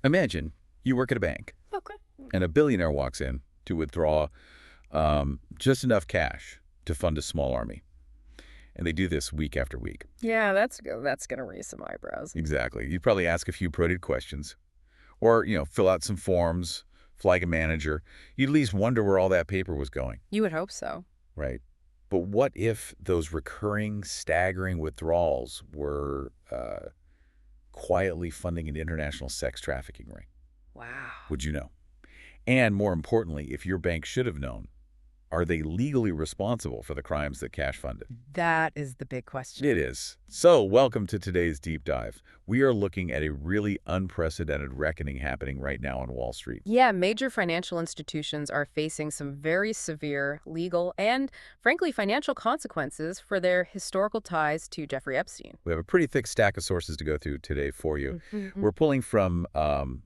Imagine you work at a bank, Okay. and a billionaire walks in to withdraw just enough cash to fund a small army. And they do this week after week. Yeah, that's gonna raise some eyebrows. Exactly. You'd probably ask a few probing questions. Or, fill out some forms, flag a manager. You'd at least wonder where all that paper was going. You would hope so. Right. But what if those recurring, staggering withdrawals were quietly funding an international sex trafficking ring? Wow. Would you know? And more importantly, if your bank should have known, are they legally responsible for the crimes that cash funded? That is the big question. It is. So, welcome to today's deep dive. We are looking at a really unprecedented reckoning happening right now on Wall Street. Yeah, major financial institutions are facing some very severe legal and, frankly, financial consequences for their historical ties to Jeffrey Epstein. We have a pretty thick stack of sources to go through today for you. Mm-hmm. We're pulling from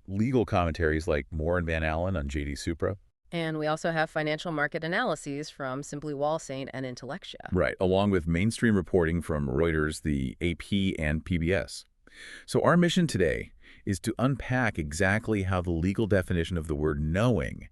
legal commentaries like Moore and Van Allen on J.D. Supra. And we also have financial market analyses from Simply Wall-Saint and Intellectia. Right, along with mainstream reporting from Reuters, the AP, and PBS. So our mission today is to unpack exactly how the legal definition of the word knowing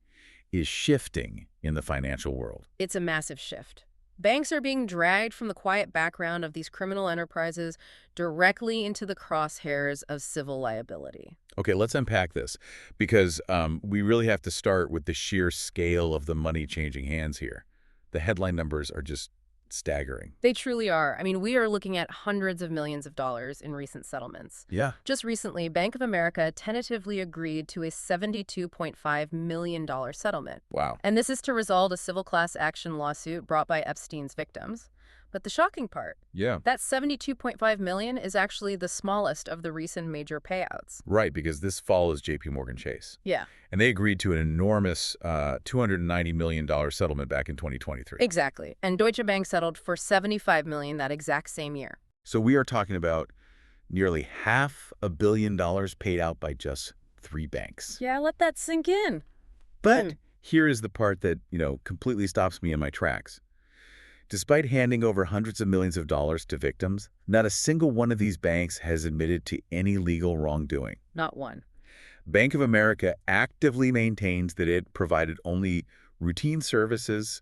is shifting in the financial world. It's a massive shift. Banks are being dragged from the quiet background of these criminal enterprises directly into the crosshairs of civil liability. Okay, let's unpack this because we really have to start with the sheer scale of the money changing hands here. The headline numbers are just staggering. They truly are. I mean, we are looking at hundreds of millions of dollars in recent settlements. Yeah. Just recently, Bank of America tentatively agreed to a $72.5 million settlement. Wow. And this is to resolve a civil class action lawsuit brought by Epstein's victims. But the shocking part, Yeah. that $72.5 million is actually the smallest of the recent major payouts. Right, because this follows JPMorgan Chase. Yeah. And they agreed to an enormous $290 million settlement back in 2023. Exactly. And Deutsche Bank settled for $75 million that exact same year. So we are talking about nearly $500 million paid out by just 3 banks. Yeah, let that sink in. But here is the part that, completely stops me in my tracks. Despite handing over hundreds of millions of dollars to victims, not a single one of these banks has admitted to any legal wrongdoing. Not one. Bank of America actively maintains that it provided only routine services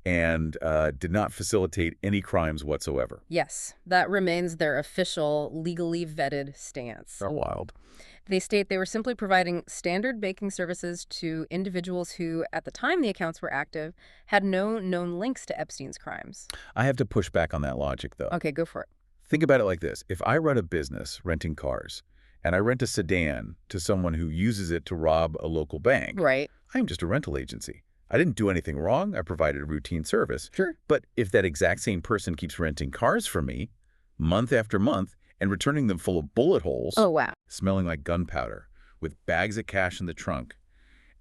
and did not facilitate any crimes whatsoever. Yes, that remains their official, legally vetted stance. So wild. They state they were simply providing standard banking services to individuals who, at the time the accounts were active, had no known links to Epstein's crimes. I have to push back on that logic, though. Okay, go for it. Think about it like this. If I run a business renting cars, and I rent a sedan to someone who uses it to rob a local bank, Right. I'm just a rental agency. I didn't do anything wrong. I provided a routine service. Sure. But if that exact same person keeps renting cars from me, month after month, and returning them full of bullet holes, Oh, wow. smelling like gunpowder, with bags of cash in the trunk,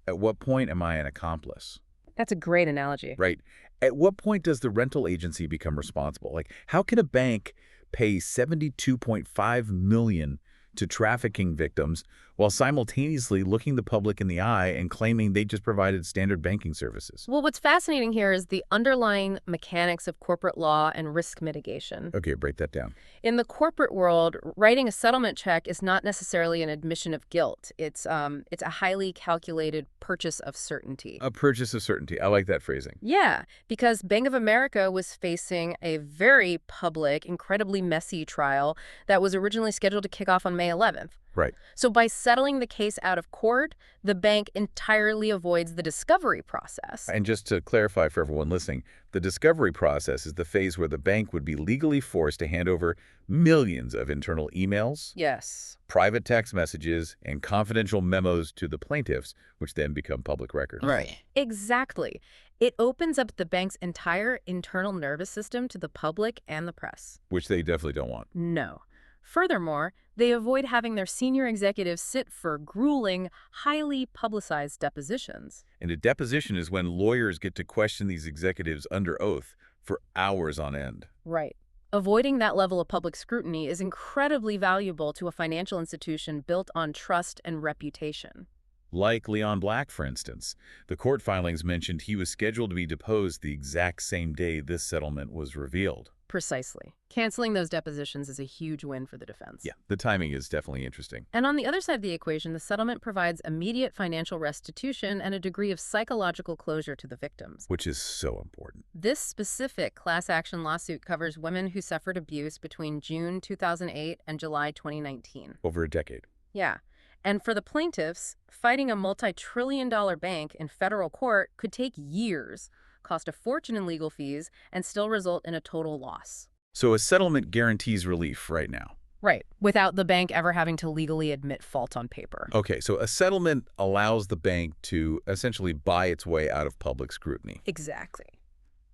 at what point am I an accomplice? That's a great analogy. Right. At what point does the rental agency become responsible? Like, how can a bank pay $72.5 million to trafficking victims while simultaneously looking the public in the eye and claiming they just provided standard banking services? Well, what's fascinating here is the underlying mechanics of corporate law and risk mitigation. Okay, break that down. In the corporate world, writing a settlement check is not necessarily an admission of guilt. It's a highly calculated purchase of certainty. A purchase of certainty. I like that phrasing. Yeah, because Bank of America was facing a very public, incredibly messy trial that was originally scheduled to kick off on May 11th. Right. So by settling the case out of court, the bank entirely avoids the discovery process. And just to clarify for everyone listening, the discovery process is the phase where the bank would be legally forced to hand over millions of internal emails, Yes. private text messages, and confidential memos to the plaintiffs, which then become public records. Right. Exactly. It opens up the bank's entire internal nervous system to the public and the press. Which they definitely don't want. No. Furthermore, they avoid having their senior executives sit for grueling, highly publicized depositions. And a deposition is when lawyers get to question these executives under oath for hours on end. Right. Avoiding that level of public scrutiny is incredibly valuable to a financial institution built on trust and reputation. Like Leon Black, for instance. The court filings mentioned he was scheduled to be deposed the exact same day this settlement was revealed. Precisely. Canceling those depositions is a huge win for the defense. Yeah, the timing is definitely interesting. And on the other side of the equation, the settlement provides immediate financial restitution and a degree of psychological closure to the victims. Which is so important. This specific class action lawsuit covers women who suffered abuse between June 2008 and July 2019. Over a decade. Yeah. And for the plaintiffs, fighting a multi-trillion-dollar bank in federal court could take years, cost a fortune in legal fees, and still result in a total loss. So a settlement guarantees relief right now. Right. Without the bank ever having to legally admit fault on paper. Okay, so a settlement allows the bank to essentially buy its way out of public scrutiny. Exactly.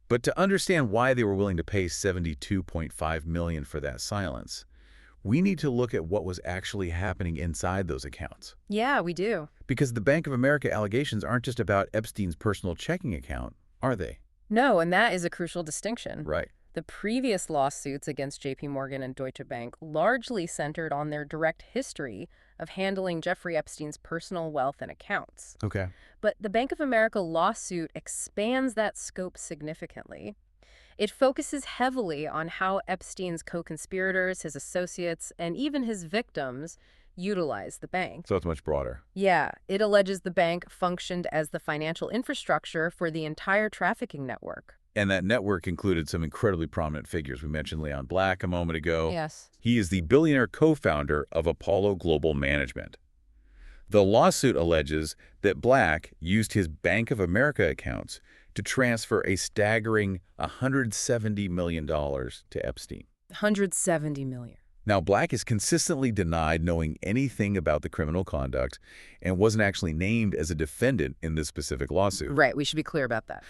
But to understand why they were willing to pay $72.5 million for that silence, we need to look at what was actually happening inside those accounts. Yeah, we do. Because the Bank of America allegations aren't just about Epstein's personal checking account, are they? No, and that is a crucial distinction. Right. The previous lawsuits against JPMorgan and Deutsche Bank largely centered on their direct history of handling Jeffrey Epstein's personal wealth and accounts. Okay. But the Bank of America lawsuit expands that scope significantly. It focuses heavily on how Epstein's co-conspirators, his associates, and even his victims utilize the bank. So it's much broader. Yeah, it alleges the bank functioned as the financial infrastructure for the entire trafficking network. And that network included some incredibly prominent figures. We mentioned Leon Black a moment ago. Yes. He is the billionaire co-founder of Apollo Global Management. The lawsuit alleges that Black used his Bank of America accounts to transfer a staggering $170 million to Epstein. $170 million. Now, Black is consistently denied knowing anything about the criminal conduct and wasn't actually named as a defendant in this specific lawsuit. Right, we should be clear about that.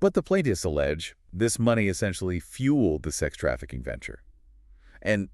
But the plaintiffs allege this money essentially fueled the sex trafficking venture. And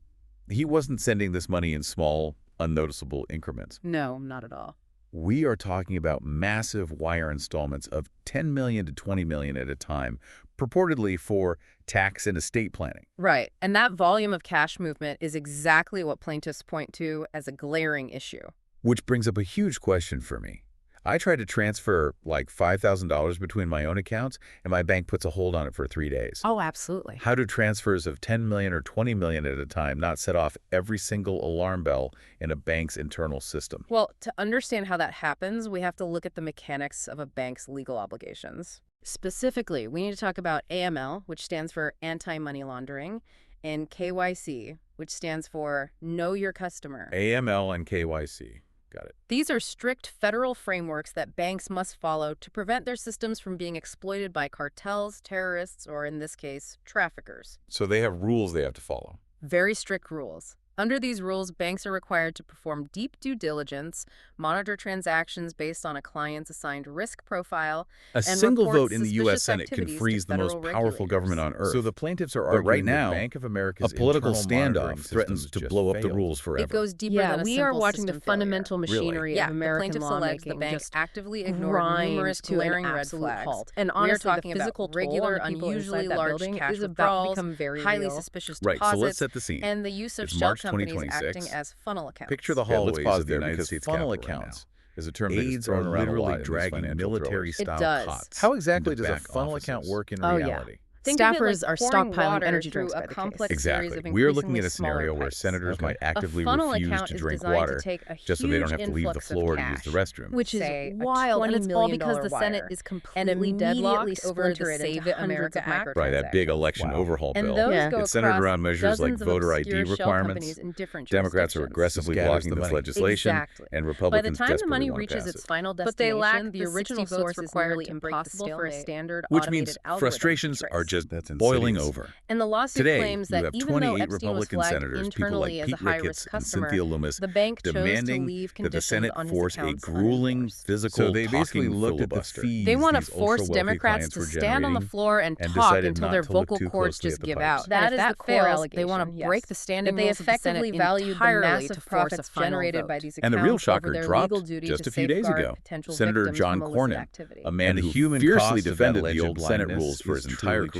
he wasn't sending this money in small, unnoticeable increments. No, not at all. We are talking about massive wire installments of $10 million to $20 million at a time, purportedly for tax and estate planning. Right, and that volume of cash movement is exactly what plaintiffs point to as a glaring issue. Which brings up a huge question for me. I tried to transfer like $5,000 between my own accounts, and my bank puts a hold on it for 3 days. Oh, absolutely. How do transfers of $10 million or $20 million at a time not set off every single alarm bell in a bank's internal system? Well, to understand how that happens, we have to look at the mechanics of a bank's legal obligations. Specifically, we need to talk about AML, which stands for anti-money laundering, and KYC, which stands for Know Your Customer. AML and KYC. Got it. These are strict federal frameworks that banks must follow to prevent their systems from being exploited by cartels, terrorists, or in this case, traffickers. So they have rules they have to follow. Very strict rules. Under these rules, banks are required to perform deep due diligence, monitor transactions based on a client's assigned risk profile, A and single report vote in the U.S. suspicious Senate can activities to freeze the most federal powerful regulators. government on earth. So the plaintiffs are But arguing right now, that Bank of America's a political internal monitoring standoff threatens systems to just blow up the failed. rules forever. It goes deeper Yeah, than a we are simple watching the system fundamental failure. machinery Yeah, of American the plaintiffs allege the lawmaking bank just actively ignored grind numerous to an glaring red absolute flags. halt. And We are honestly, talking the about physical toll regular, on the people unusually inside that large building cash is about to withdrawals, become very highly real. suspicious Right, so deposits, let's set the scene. and the use of It's shell March companies 2026. acting as funnel accounts. Picture the Yeah, let's hallways pause of the there United because States funnel Capitol right now. accounts is a term that is Aides are thrown around a lot literally in these dragging financial military-style It does. cots. How exactly into does a back funnel account offices. work in Oh, yeah. reality? Think of it Staffers like are pouring stockpiling water energy through drinks by a the complex case. series Exactly. of We are looking at a increasingly scenario smaller where pipes. senators Okay. might actively A funnel refuse account to is drink designed water to take a just so they don't huge have to leave the influx of floor to use the cash, restroom. Which is say, a wild, and it's all $20 because the million Senate wire, is and completely immediately deadlocked over the splinter it Save into It hundreds America of Act. Right, that big microtransactions. election Wow. overhaul And bill. those Yeah. go It's centered across around measures like dozens of voter ID obscure shell requirements. companies in different Democrats are jurisdictions. aggressively This is blocking gathering this the money. legislation, Exactly. and By the Republicans time the desperately money want to reaches pass its it. final But destination, they lack the the original 60 source votes required needed to to break break the the stalemate, stalemate. standard Which automated means algorithm frustrations to are trace. just That's boiling insidious. over. And the lawsuit Today, claims you that have even though 28 Epstein was Republican flagged senators, people internally like as a Pete Ricketts high-risk and customer, Cynthia Loomis, the bank chose to demanding leave that the conditions Senate on his force a accounts grueling, unenforced. physical, So they basically talking looked at the filibuster. fees They want to these force ultra-wealthy Democrats clients to were stand on the generating floor and and talk decided until not their to look vocal too cords closely at just the give pipes. out. That And is if the that core fails, they want allegation, to yes. break the standing That they rules of the Senate effectively valued the entirely massive to force a profits final generated vote. by these And the real accounts shocker over their dropped legal duty just to a few days safeguard ago. potential Senator victims John from illicit Cornyn, activity. a man And the who human fiercely cost of that defended the alleged old Senate blindness rules for is his entire truly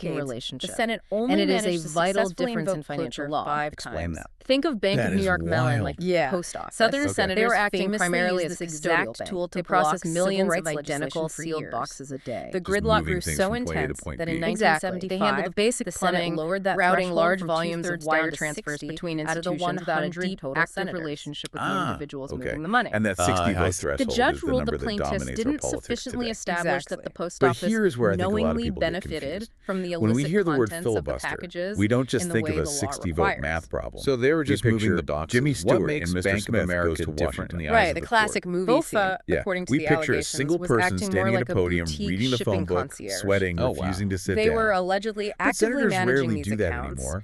decades, relationship. the Senate only And it is managed a to vital successfully difference in invoke financial cloture law. 5 Explain times. that. Think of Bank That of New is York Mellon, wild. like Yeah. post office. Southern Okay. senators They were acting famously primarily used as a this custodial exact bank. tool to They processed block millions civil of rights identical legislation for sealed years. boxes a day. The Just gridlock moving grew things so from point A to intense point that in B. Exactly. 1975, They handled the basic the Senate plumbing, lowered that routing threshold large from volumes of 2/3 wire down to transfers 60 between out of the institutions without a 100 deep, total active senators. relationship with the individuals Okay. moving the money. And that 60 I vote see. threshold The judge is the ruled the number that plaintiffs dominates our didn't politics sufficiently today. establish that the Exactly. post But office here's where I think a lot of knowingly people get benefited confused. from the When we illicit hear the word contents of the filibuster, packages we don't just in the think way of a the law 60-vote requires. math problem. So they were just We moving picture the boxes. Jimmy What Stewart makes in Mr. Bank Smith Smith goes goes to to Washington? Washington in the eyes Right, of the the classic court. movie scene, Bofa, Yeah, according to we the picture a allegations, single was person acting more standing like at a podium, boutique reading the shipping phone book, concierge. sweating, Oh, wow. refusing to sit They down. were allegedly But actively senators managing rarely these do that accounts, anymore.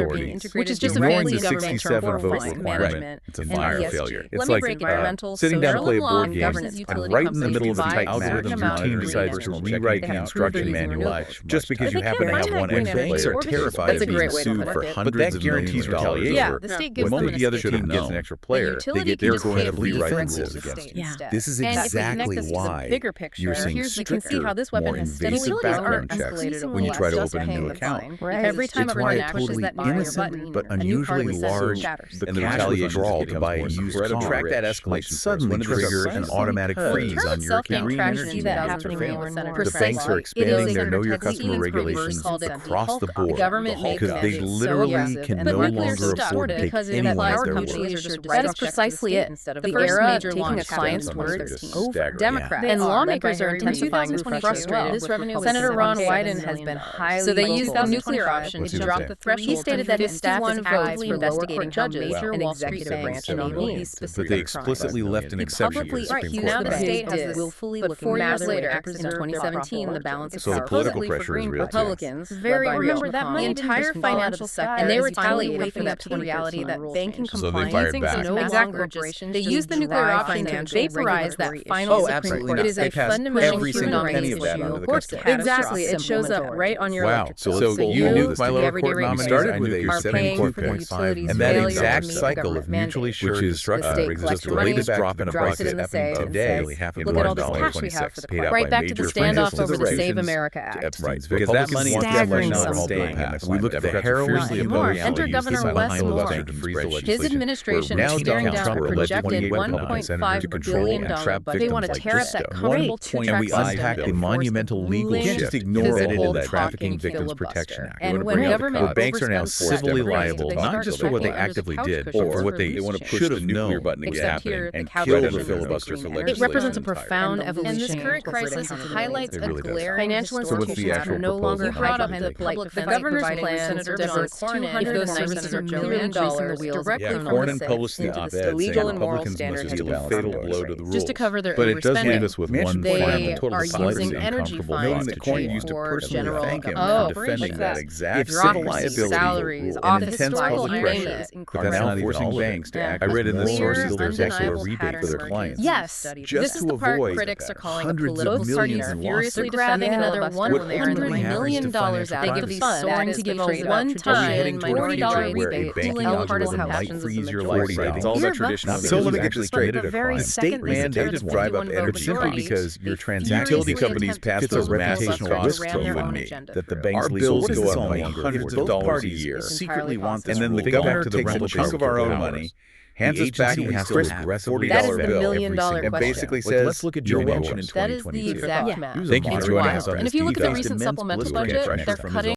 majorities, which is just ignoring the government 67 vote risk requirement. management It's a and fire ESG. failure. Let It's me like break environmental, sitting down to social, play a law, board and game, governance and utility right in the companies middle of the provide algorithms, certain your amount of team green decides energy. to They rewrite can the improve instruction using manual renewables. just because you They happen to can have one protect extra green player. energy. Are terrified That's of a being great way to sued put for it. hundreds that of guarantees millions of dollars retaliation. over The state what gives them the other an team escape. gets an extra player. They get they're to going to rewrite the rewrite rules the against state them. instead. This is And if we exactly connect this to the why bigger picture, you're seeing you can see how this weapon more has steadily invasive grown and background checks escalated when you try to just open a paying new the account. fine. Right. Every time It's a why person a pushes totally that fire innocent button, but a new part of unusually the system large shatters. The and the cash retaliation withdrawal to buy a becomes more used incredibly car rich. might Like suddenly when it is trigger an precisely automatic because freeze term on your itself gained account. Green traction energy in mandates are 2003 failing. with Senator The banks Trump. are expanding their Senator know your Ted customer Stevens regulations called it across the Hulk. board. The government makes Because they mandates so literally aggressive, can and no the nuclear longer stuck afford to take because anyone power at their companies word. are just That is writing checks to the precisely state it. instead of The first era major taking launch a client's happened in word 2013. over. Staggering. Democrats And lawmakers are led by Harry intensifying Reid frustrated. frustrated. This revenue was Senator Ron $7.7 Wyden has million. been highly So they vocal used the on nuclear 2025. option What's to he drop saying? the threshold. He stated that his staff is actively actively investigating investigating major an Wall Street executive banks branch enable of these the But they specific crimes. explicitly left an He exception to publicly the Supreme accused Court. the state has this willfully but 4 years later, in represent 2017, the balance of So the power political supposedly pressure for is green real, too. Republicans, Very led by real. Mitch That McConnell, money the didn't entire just fall out of financial the sector sky. and they As retaliated finally for that waking up to reality the that rules banking changed. So they compliance fired is back. no Exactly. longer just They used the nuclear dry option to financial vaporize that regulatory final issue. Supreme Court. It is a fundamental every human single rights penny of that issue. onto the Of course, customer. exactly. It shows up right on your Wow. electric So bill. you nuked my the lower everyday court rate nominees. started I with knew a your are paying for the 7.5. utilities And that failure exact to meet cycle of government mutually mandates. assured which is destruction state brings us collects just the money, latest drop in a drops price it in the happening safe, and today. says, In look at all this cash we have for the court. Right back to the standoff over the Save America Act. Right, because that money is staggering definitely not sum. staying in the We look at the Democrats are harrowing fiercely Not above anymore. reality. Enter Use Governor the Wes silent Moore. filibuster to freeze the His legislation. administration Where is now staring Donald down Trump a led projected 28 Republican senators to $1.5 control billion and trap budget. They want to victims tear like up that this. comfortable And two-track we system unpack and the enforce monumental legal grueling, shift Just ignore all embedded in that the Trafficking talking Victims filibuster. Protection Act. And wanna when bring up the government cost. Where banks are now overspends for civilly every rate, liable, they not start just for what they checking under the actively couch did, cushions but for what for they they want to loose push should the have nuclear known button was again Except here, happening the and couch killed kill the the cushion filibuster is for clean legislation. energy. It represents a entirely. profound And evolution. this current in corporate crisis accountability. highlights It a really does. glaring Financial So what's the institutions actual are no longer proposal? hide Brought up behind the the public The defense governor's providing plan Senator serves John as Cornyn $200 if those services services are $1 $1 million million greasing the wheels directly of from the Cornyn six published the into the op-ed state. saying Legal and moral Republicans must standard just has deal been a fatal found. blow to the rules. just to cover their But it does overspending. leave us with Manchin one told final, him total are slightly using energy uncomfortable funds thought the to court change. used to for personally general thank him government for defending operations. that exact If civil Bureaucracy, liability salaries, rule. office And intense historical public irony pressure. is But that's not even forcing all of it. banks to Yeah. act I read in the more sources there's also a undeniable rebate pattern for their emerges clients. in Yes, studies. just This is to the part avoid critics are calling a hundreds of political millions parties in are losses. furiously They're grabbing defending another filibuster when they earn the $100 money. million out They of give the these fund. soaring That is to give a the one-time heading toward a $40 future where a rebate, banking pulling algorithm partisan might passions freeze as the your majority. life It's all that traditional. So let me get actually this straight. But the very crime. second State they mandated secure the drive up 51 vote energy simply majority, because your they transaction Utility furiously companies attempt pass to those force reputational filibuster to risks ram over their to own me agenda that the through. bank's Our legal bills fees go up no by longer hundreds both of dollars a parties year. It's secretly entirely want this And then rule. the They go governor back to the takes a rental chunk of car our own powers. money, hands us The back agency a has to crisp aggressively That is $40 the bill million-dollar and question. basically Like, says, let's look at you're Joe welcome. Manchin in That is the 2022. exact Yeah. math. He was a Thank you for moderate joining guy us on And this if you look at the deep dive. recent Immense supplemental political budget, pressure they're from his cutting